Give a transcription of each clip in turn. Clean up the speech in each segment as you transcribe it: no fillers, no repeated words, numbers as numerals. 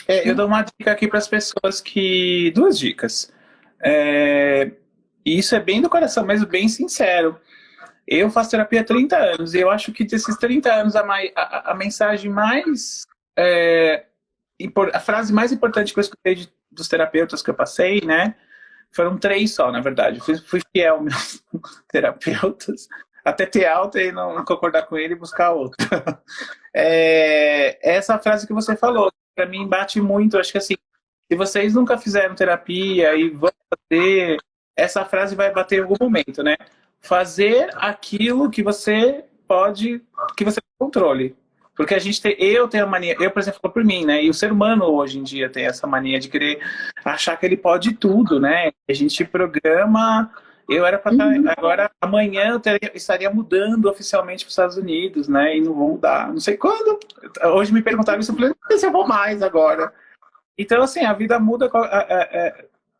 Eu dou uma dica aqui para as pessoas que... Duas dicas. E isso é bem do coração, mas bem sincero. Eu faço terapia há 30 anos e eu acho que desses 30 anos a mensagem mais... é, a frase mais importante que eu escutei dos terapeutas que eu passei, né? Foram três só, na verdade. Fui fiel aos meus terapeutas, até ter alta e não concordar com ele e buscar outro. Essa frase que você falou, para mim bate muito. Acho que assim, se vocês nunca fizeram terapia e vão fazer, essa frase vai bater em algum momento, né? Fazer aquilo que você pode, que você tem controle. Porque eu tenho a mania, eu, por exemplo, falo por mim, né? E o ser humano hoje em dia tem essa mania de querer achar que ele pode tudo, né? A gente programa. Eu era para estar. Agora, amanhã estaria mudando oficialmente para os Estados Unidos, né? E não vou mudar. Não sei quando. Hoje me perguntaram isso, eu falei, não sei se eu vou mais agora. Então, assim, a vida muda.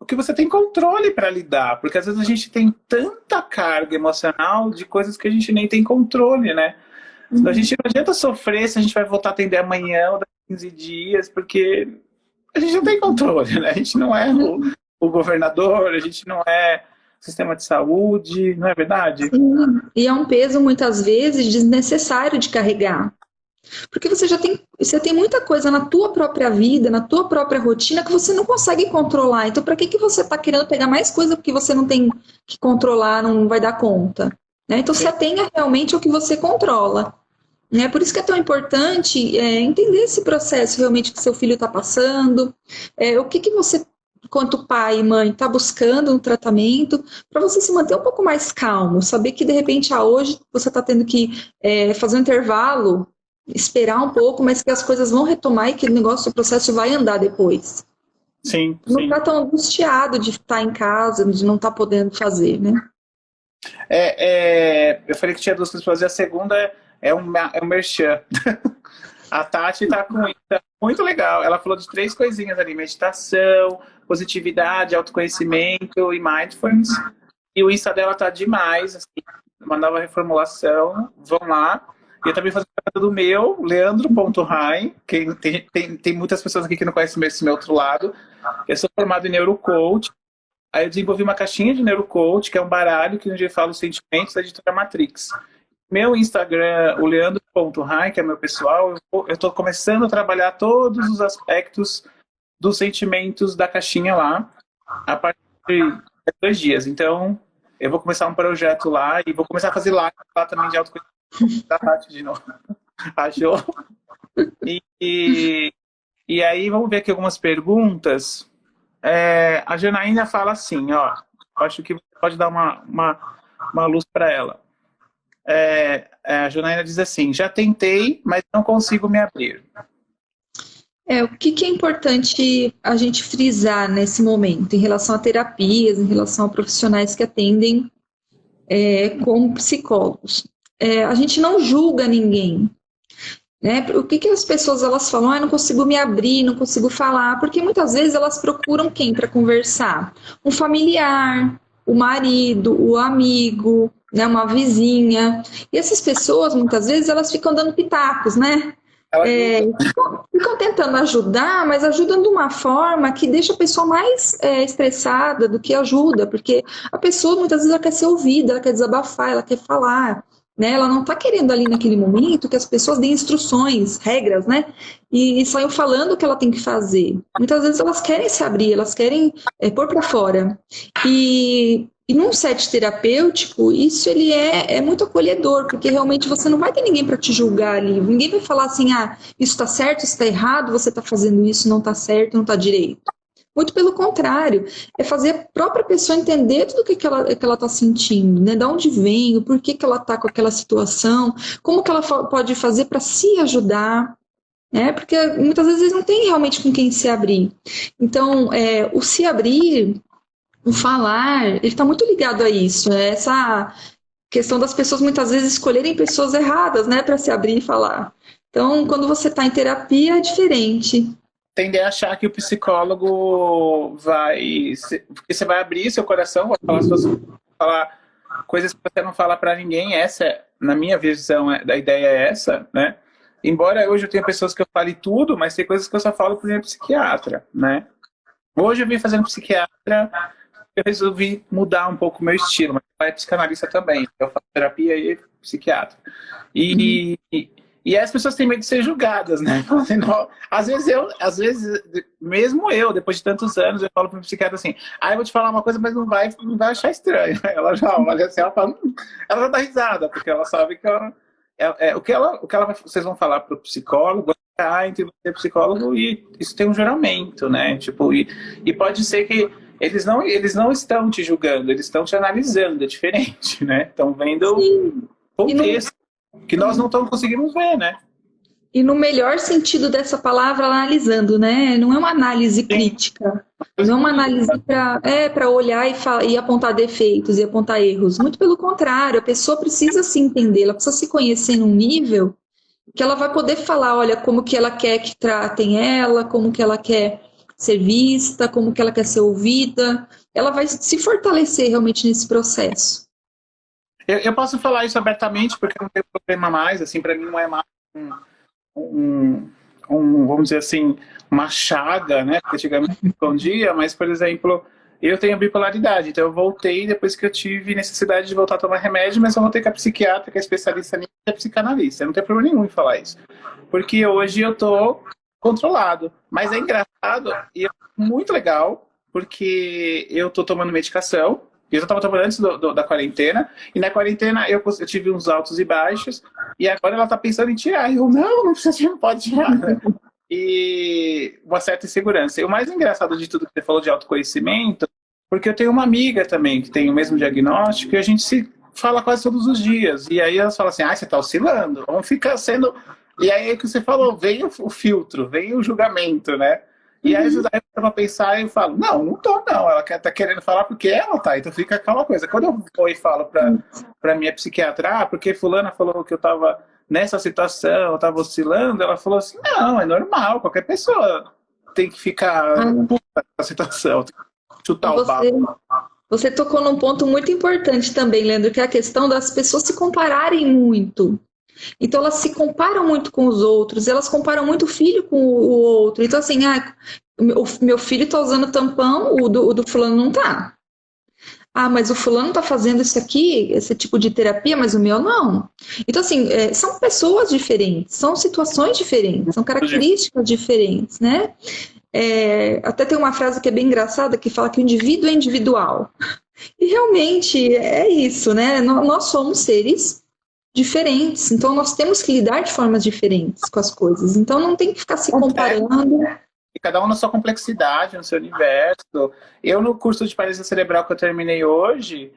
O que você tem controle para lidar, porque às vezes a gente tem tanta carga emocional de coisas que a gente nem tem controle, né? A gente não adianta sofrer se a gente vai voltar a atender amanhã ou daqui a 15 dias, porque a gente não tem controle, né? A gente não é o governador, a gente não é o sistema de saúde, não é verdade? Sim, e é um peso muitas vezes desnecessário de carregar. Porque você tem muita coisa na tua própria vida, na tua própria rotina que você não consegue controlar. Então, para que você está querendo pegar mais coisa porque você não tem que controlar, não vai dar conta? Né? Então, se Sim. atenha realmente ao que você controla. Né? Por isso que é tão importante entender esse processo realmente que seu filho está passando, o que você, quanto pai e mãe, está buscando no tratamento, para você se manter um pouco mais calmo, saber que de repente hoje você está tendo que fazer um intervalo, esperar um pouco, mas que as coisas vão retomar e que o negócio, o processo vai andar depois. Sim, Não sim. está tão angustiado de estar em casa, de não estar podendo fazer, né? Eu falei que tinha duas coisas pra fazer, a segunda é um merchan. A Tati tá com isso, tá muito legal. Ela falou de três coisinhas ali: meditação, positividade, autoconhecimento e mindfulness. E o Insta dela tá demais, assim, uma nova reformulação. Vão lá. E eu também faço parte do meu, leandro.rai. Tem muitas pessoas aqui que não conhecem esse meu outro lado. Eu sou formado em neurocoach. Aí eu desenvolvi uma caixinha de neurocoach, que é um baralho que onde eu falo os sentimentos da editora Matrix. Meu Instagram, o leandro.rai, que é meu pessoal, eu estou começando a trabalhar todos os aspectos dos sentimentos da caixinha lá, a partir de 2 dias. Então, eu vou começar um projeto lá e vou começar a fazer live lá também de autoconhecimento da Tati de novo. Achou? E, e, e aí, vamos ver aqui algumas perguntas. A Janaína fala assim, ó, acho que você pode dar uma luz para ela. A Janaína diz assim: já tentei, mas não consigo me abrir. O que é importante a gente frisar nesse momento, em relação a terapias, em relação a profissionais que atendem como psicólogos? A gente não julga ninguém. Né? O que as pessoas elas falam? Eu não consigo me abrir, não consigo falar, porque muitas vezes elas procuram quem para conversar? Um familiar, o marido, o amigo, né? Uma vizinha. E essas pessoas, muitas vezes, elas ficam dando pitacos, né? Ela ajuda. Ficam tentando ajudar, mas ajudam de uma forma que deixa a pessoa mais estressada do que ajuda, porque a pessoa muitas vezes ela quer ser ouvida, ela quer desabafar, ela quer falar, né? Ela não está querendo ali naquele momento que as pessoas deem instruções, regras, né? E saiam falando o que ela tem que fazer. Muitas vezes elas querem se abrir, elas querem pôr para fora. E num set terapêutico, isso ele é muito acolhedor, porque realmente você não vai ter ninguém para te julgar ali. Ninguém vai falar assim, isso está certo, isso está errado, você está fazendo isso, não está certo, não está direito. Muito pelo contrário, é fazer a própria pessoa entender tudo o que ela está sentindo, né? De onde vem, o porquê que ela está com aquela situação, como que ela pode fazer para se ajudar, né? Porque muitas vezes não tem realmente com quem se abrir. Então, o se abrir, o falar, ele está muito ligado a isso, essa questão das pessoas muitas vezes escolherem pessoas erradas, né, para se abrir e falar. Então, quando você está em terapia, é diferente. Tender a achar que o psicólogo porque você vai abrir seu coração, vai falar coisas que você não fala para ninguém. Essa, na minha visão, da ideia é essa, né? Embora hoje eu tenha pessoas que eu fale tudo, mas tem coisas que eu só falo para minha psiquiatra, né? Hoje eu vim fazendo psiquiatra, eu resolvi mudar um pouco o meu estilo, mas meu pai é psicanalista também. Eu faço terapia e psiquiatra. E as pessoas têm medo de ser julgadas, né? Assim, não, às vezes, mesmo eu, depois de tantos anos, eu falo para o psiquiatra assim, eu vou te falar uma coisa, mas não vai achar estranho. Ela já olha assim, ela fala, ela já dá risada, porque ela sabe que vocês vão falar para o psicólogo, entre você e o psicólogo, e isso tem um juramento, né? Tipo, e pode ser que eles não estão te julgando, eles estão te analisando, é diferente, né? Estão vendo o contexto que nós não estamos conseguindo ver, né? E no melhor sentido dessa palavra, analisando, né? Não é uma análise crítica, não é uma análise para olhar e apontar defeitos e apontar erros. Muito pelo contrário, a pessoa precisa se entender, ela precisa se conhecer num nível que ela vai poder falar, olha, como que ela quer que tratem ela, como que ela quer ser vista, como que ela quer ser ouvida. Ela vai se fortalecer realmente nesse processo. Eu posso falar isso abertamente porque não tem problema mais, assim, para mim não é mais vamos dizer assim, uma chaga, né? Porque antigamente eu escondia, mas, por exemplo, eu tenho bipolaridade, então eu voltei depois que eu tive necessidade de voltar a tomar remédio, mas eu voltei com a psiquiatra, que é especialista nisso, e a psicanalista. Não tem problema nenhum em falar isso. Porque hoje eu tô controlado. Mas é engraçado e é muito legal, porque eu tô tomando medicação. Eu já estava tomando antes da quarentena, e na quarentena eu tive uns altos e baixos, e agora ela está pensando em tirar. E eu, não precisa, não pode tirar. Né? E uma certa insegurança. E o mais engraçado de tudo que você falou de autoconhecimento, porque eu tenho uma amiga também que tem o mesmo diagnóstico, e a gente se fala quase todos os dias. E aí elas falam assim, você está oscilando, vamos ficar sendo... E aí é que você falou, vem o filtro, vem o julgamento, né? E aí, daí pra pensar, eu falo, não tô, não. Ela tá querendo falar porque ela tá. Então fica aquela coisa. Quando eu vou e falo pra minha psiquiatra, porque fulana falou que eu tava nessa situação, eu tava oscilando, ela falou assim, não, é normal, qualquer pessoa tem que ficar puta nessa situação, tem que chutar o barro. Você tocou num ponto muito importante também, Leandro, que é a questão das pessoas se compararem muito. Então elas se comparam muito com os outros, elas comparam muito o filho com o outro. Então assim, o meu filho tá usando tampão, o do fulano não tá. Mas o fulano tá fazendo isso aqui, esse tipo de terapia, mas o meu não. Então assim, são pessoas diferentes, são situações diferentes, são características diferentes, né? Até tem uma frase que é bem engraçada, que fala que o indivíduo é individual. E realmente é isso, né? Nós somos seres diferentes, então nós temos que lidar de formas diferentes com as coisas, então não tem que ficar se comparando. E cada um na sua complexidade, no seu universo. Eu, no curso de paralisia cerebral que eu terminei hoje,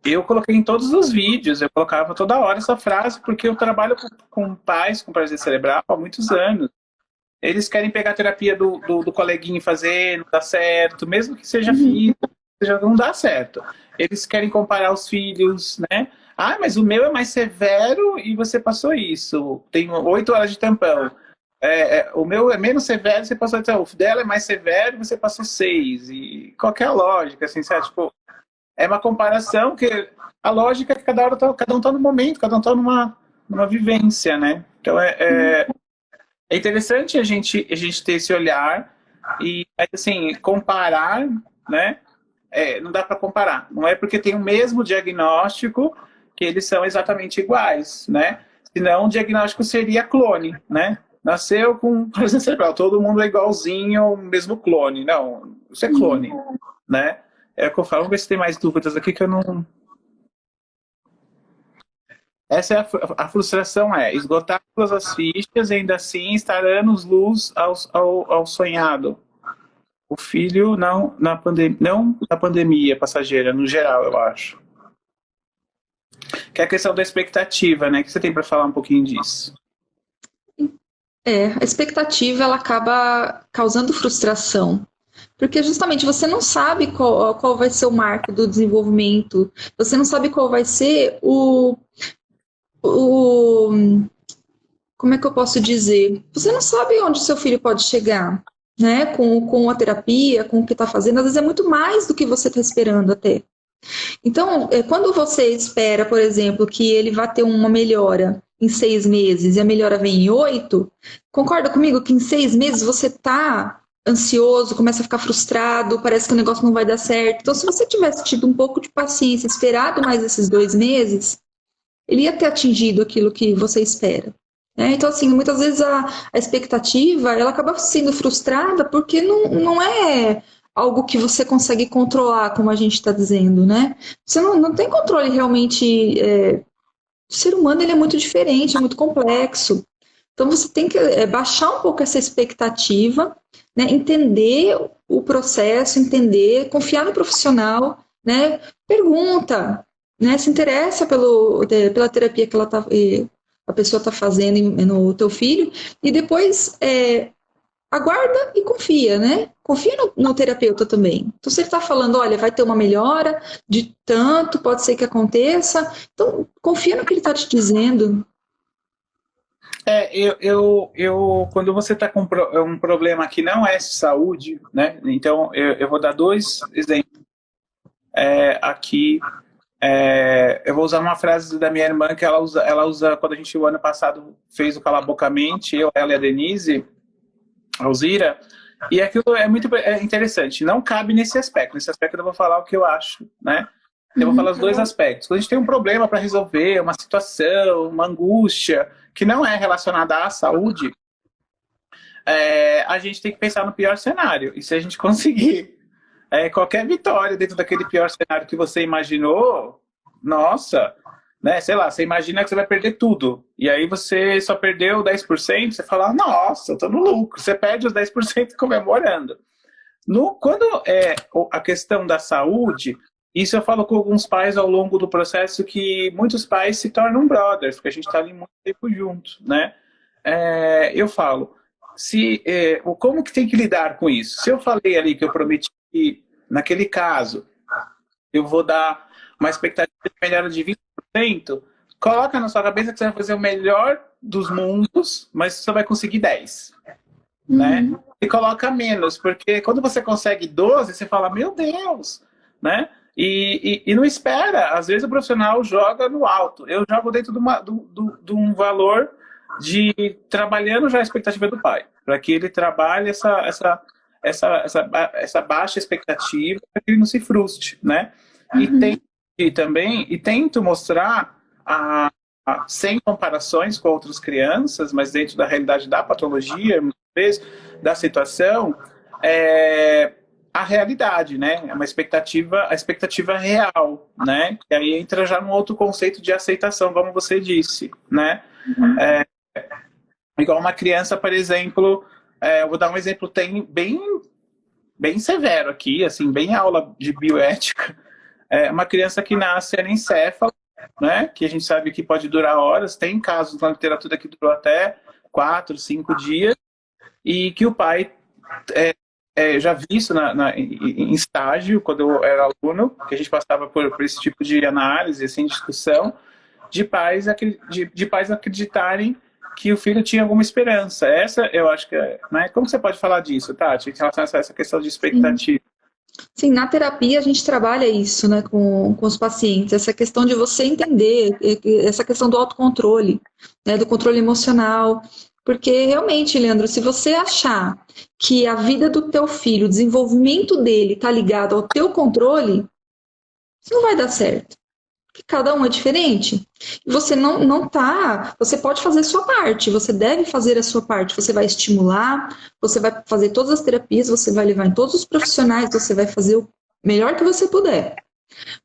eu coloquei em todos os vídeos, eu colocava toda hora essa frase, porque eu trabalho com pais com paralisia cerebral há muitos anos. Eles querem pegar a terapia do coleguinha e fazer, não dá certo, mesmo que seja filho, não dá certo. Eles querem comparar os filhos, né? Mas o meu é mais severo e você passou isso. Tem 8 horas de tampão. O meu é menos severo, você passou... Então, o dela é mais severo e você passou 6. E qual que é a lógica? Assim, sabe? Tipo, é uma comparação que... A lógica é que cada um tá no momento, cada um tá numa vivência, né? Então, é interessante a gente ter esse olhar e, assim, comparar, né? Não dá para comparar. Não é porque tem o mesmo diagnóstico que eles são exatamente iguais, né? Senão o diagnóstico seria clone, né? Nasceu com paralisia cerebral, todo mundo é igualzinho, mesmo clone. Não, isso é clone, né? É o que eu falo. Vamos ver se tem mais dúvidas aqui que eu não... Essa é a frustração, esgotar todas as fichas e ainda assim estar anos-luz ao sonhado. O filho não na pandemia passageira, no geral, eu acho. Que é a questão da expectativa, né? O que você tem para falar um pouquinho disso? A expectativa, ela acaba causando frustração. Porque justamente você não sabe qual vai ser o marco do desenvolvimento, você não sabe qual vai ser como é que eu posso dizer? Você não sabe onde seu filho pode chegar, né? Com a terapia, com o que está fazendo, às vezes é muito mais do que você está esperando até. Então, quando você espera, por exemplo, que ele vá ter uma melhora em 6 meses e a melhora vem em 8, concorda comigo que em 6 meses você está ansioso, começa a ficar frustrado, parece que o negócio não vai dar certo. Então, se você tivesse tido um pouco de paciência, esperado mais esses 2 meses, ele ia ter atingido aquilo que você espera. Né? Então, assim, muitas vezes a expectativa, ela acaba sendo frustrada porque não é algo que você consegue controlar, como a gente está dizendo, né? Você não tem controle realmente. O ser humano ele é muito diferente, é muito complexo. Então, você tem que baixar um pouco essa expectativa, né? Entender o processo, confiar no profissional, né? Pergunta, né? Se interessa pela terapia que a pessoa está fazendo no teu filho, e depois aguarda e confia, né? Confia no terapeuta também. Então, se ele está falando, olha, vai ter uma melhora de tanto, pode ser que aconteça. Então, confia no que ele está te dizendo. Quando você está com um problema que não é saúde, né? Então, eu vou dar 2 exemplos aqui. Eu vou usar uma frase da minha irmã que ela usa quando a gente, o ano passado, fez o Cala a Boca Mente, eu, ela e a Denise, a Alzira, e aquilo é muito interessante. Não cabe nesse aspecto. Nesse aspecto eu vou falar o que eu acho, né? Eu vou falar os 2 aspectos. Quando a gente tem um problema para resolver, uma situação, uma angústia, que não é relacionada à saúde, a gente tem que pensar no pior cenário. E se a gente conseguir qualquer vitória dentro daquele pior cenário que você imaginou, nossa, né? Sei lá, você imagina que você vai perder tudo. E aí você só perdeu 10%, você fala, nossa, eu tô no lucro. Você perde os 10% comemorando. Quando a questão da saúde, isso eu falo com alguns pais ao longo do processo, que muitos pais se tornam brothers, porque a gente está ali muito tempo junto, né? Eu falo, como que tem que lidar com isso? Se eu falei ali que eu prometi que, naquele caso, eu vou dar uma expectativa de melhora de 20%, coloca na sua cabeça que você vai fazer o melhor dos mundos, mas você só vai conseguir 10%. Né? E coloca menos, porque quando você consegue 12, você fala, meu Deus, né? E não espera. Às vezes o profissional joga no alto. Eu jogo dentro de um valor de trabalhando já a expectativa do pai, para que ele trabalhe essa baixa expectativa, para que ele não se frustre, né? E tento mostrar sem comparações com outras crianças, mas dentro da realidade da patologia, muitas vezes, da situação, a realidade, né? É uma expectativa, a expectativa real, né? E aí entra já num outro conceito de aceitação, como você disse, né? Igual uma criança, por exemplo, eu vou dar um exemplo bem severo aqui, assim, bem aula de bioética. Uma criança que nasce anencéfala, né? Que a gente sabe que pode durar horas, tem casos na literatura que durou até 4, 5 dias, e que o pai já vi isso em estágio, quando eu era aluno, que a gente passava por esse tipo de análise, assim, discussão, de pais acreditarem que o filho tinha alguma esperança. Essa, eu acho que né? Como você pode falar disso, Tati, em relação a essa questão de expectativa? Sim, na terapia a gente trabalha isso, né, com os pacientes, essa questão de você entender, essa questão do autocontrole, né, do controle emocional, porque realmente, Leandro, se você achar que a vida do teu filho, o desenvolvimento dele está ligado ao teu controle, isso não vai dar certo. Porque cada um é diferente. E você não tá. Você pode fazer a sua parte, você deve fazer a sua parte. Você vai estimular, você vai fazer todas as terapias, você vai levar em todos os profissionais, você vai fazer o melhor que você puder.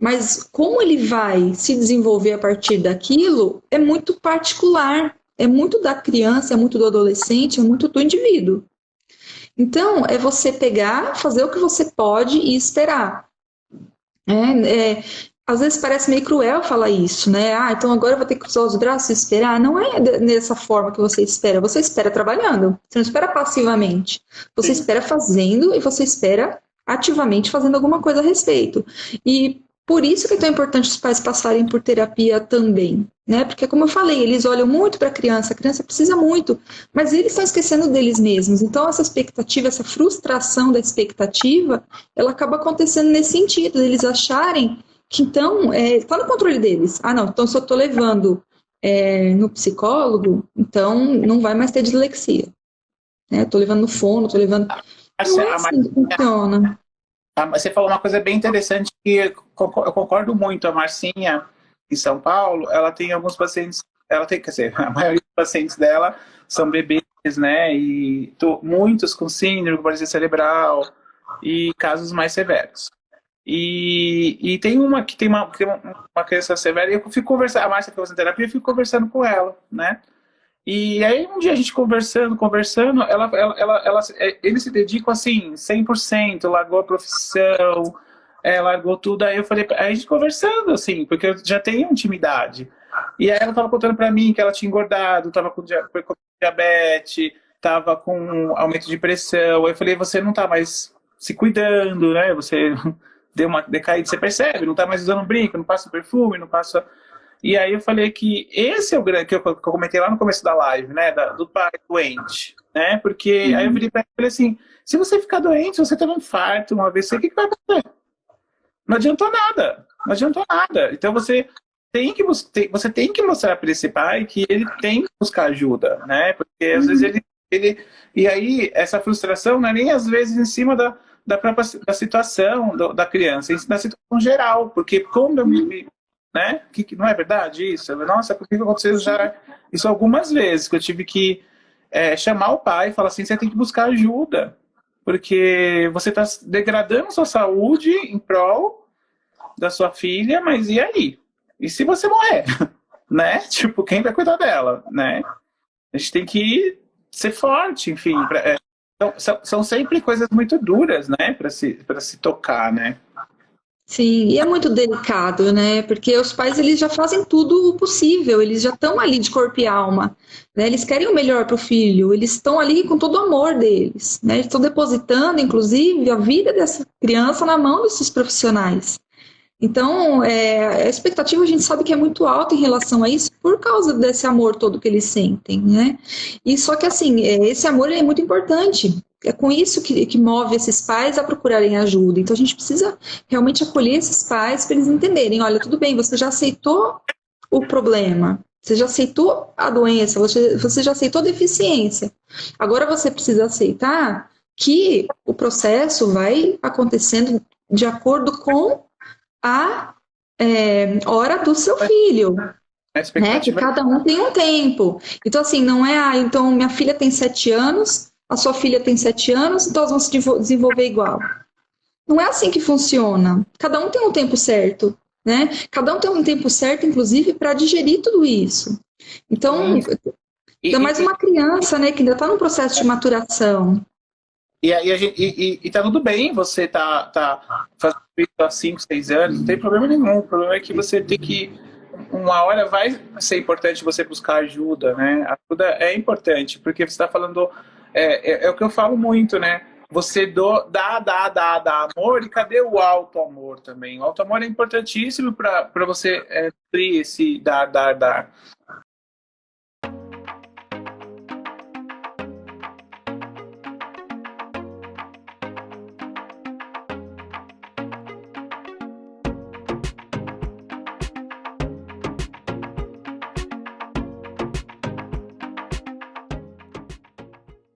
Mas como ele vai se desenvolver a partir daquilo é muito particular. É muito da criança, é muito do adolescente, é muito do indivíduo. Então, é você pegar, fazer o que você pode e esperar. Às vezes parece meio cruel falar isso, né? Então agora eu vou ter que cruzar os braços e esperar. Não é dessa forma que você espera trabalhando. Você não espera passivamente. Você espera fazendo e você espera ativamente fazendo alguma coisa a respeito. E por isso que é tão importante os pais passarem por terapia também, né? Porque, como eu falei, eles olham muito para a criança precisa muito, mas eles estão esquecendo deles mesmos. Então, essa expectativa, essa frustração da expectativa, ela acaba acontecendo nesse sentido, eles acharem que, então, está no controle deles. Não, então se eu estou levando no psicólogo, então não vai mais ter dislexia. Né? Eu tô levando no fono, tô levando. Não é A assim que funciona. Você falou uma coisa bem interessante que eu concordo muito. A Marcinha, em São Paulo, ela tem alguns pacientes, ela tem, quer dizer, a maioria dos pacientes dela são bebês, né? E muitos com síndrome, com paralisia cerebral e casos mais severos. E tem uma que tem uma criança severa, e eu fico conversando, a Márcia foi fazendo terapia, eu fico conversando com ela, né? E aí um dia a gente conversando, ele se dedica assim, 100%, largou a profissão, largou tudo. Aí eu falei, aí a gente conversando assim, porque eu já tenho intimidade. E aí ela tava contando pra mim que ela tinha engordado, tava com diabetes, tava com aumento de pressão. Aí eu falei, você não tá mais se cuidando, né? Você deu uma decaída, você percebe, não tá mais usando brinco, não passa perfume, não passa. E aí eu falei que esse é o grande, que eu comentei lá no começo da live, né, do pai doente, né, porque aí eu virei pra ele e falei assim, se você ficar doente, se você ter um infarto, um AVC, o que vai acontecer? Não adiantou nada, não adiantou nada. Então você tem que mostrar para esse pai que ele tem que buscar ajuda, né, porque às vezes e aí essa frustração não é nem às vezes em cima da própria da situação da criança, na situação geral, porque como eu né? Não é verdade isso? Nossa, por que aconteceu já isso algumas vezes, que eu tive que chamar o pai e falar assim, você tem que buscar ajuda, porque você está degradando sua saúde em prol da sua filha, mas e aí? E se você morrer? Né? Tipo, quem vai cuidar dela? Né? A gente tem que ser forte, enfim. São sempre coisas muito duras, né? Para se tocar, né? Sim, e é muito delicado, né? Porque os pais eles já fazem tudo o possível, eles já estão ali de corpo e alma, né? Eles querem o melhor para o filho, eles estão ali com todo o amor deles, né? Eles estão depositando, inclusive, a vida dessa criança na mão desses profissionais. Então, a expectativa a gente sabe que é muito alta em relação a isso por causa desse amor todo que eles sentem, né? E só que assim, esse amor é muito importante. É com isso que move esses pais a procurarem ajuda. Então a gente precisa realmente acolher esses pais para eles entenderem, olha, tudo bem, você já aceitou o problema, você já aceitou a doença, você já aceitou a deficiência. Agora você precisa aceitar que o processo vai acontecendo de acordo com a hora do seu filho, né? Que cada um tem um tempo. Então, assim, não é, então minha filha tem 7 anos, a sua filha tem 7 anos, então elas vão se desenvolver igual. Não é assim que funciona. Cada um tem um tempo certo, né? Cada um tem um tempo certo, inclusive, para digerir tudo isso. Então, ainda mais uma criança, né, que ainda está no processo de maturação. E tá tudo bem, você tá fazendo isso há 5, 6 anos, não tem problema nenhum. O problema é que você tem que. Uma hora vai ser importante você buscar ajuda, né? A ajuda é importante, porque você está falando. É o que eu falo muito, né? Você dá amor, e cadê o auto-amor também? O auto-amor é importantíssimo para você nutrir esse dar.